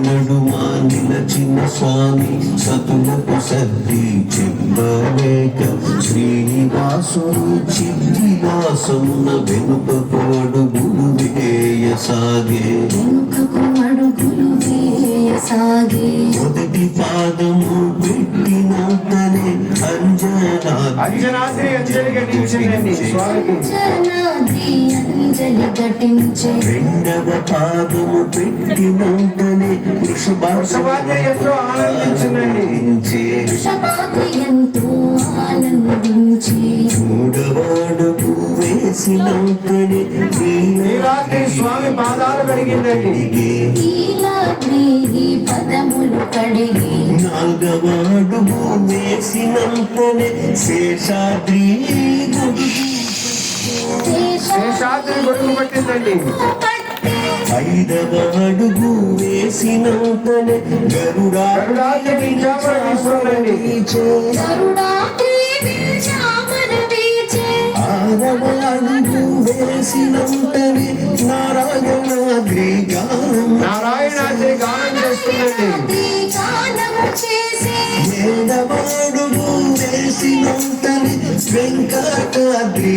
నడుమా నిలచిన స్వామి సతులకు సర్ది చెప్పలేక శ్రీనివాసుడు చిద్విలాసమున వెనుకకు అడుగులు వేయసాగే మొదటి పాదము పెట్టినంతనే అంజనాద్రి రెండవ పాదము పెట్టినంతనే మూడవాడుకు వేసినంతనే స్వామి పాదాలు కడిగిందండి పదములు కడిగి నాగవాడుకు వేసినంతనే శేషాద్రి గొడుగు పట్టిందండి. ఐదవ అడుగు వేసినంతనే గరుడాద్రి ఆరవ అడుగు వేసినంతనే నారాయణాద్రి నారాయణాద్రి గానం చేస్తుందండి. ఏడవ అడుగు వేసినంతనే వెంకటాద్రి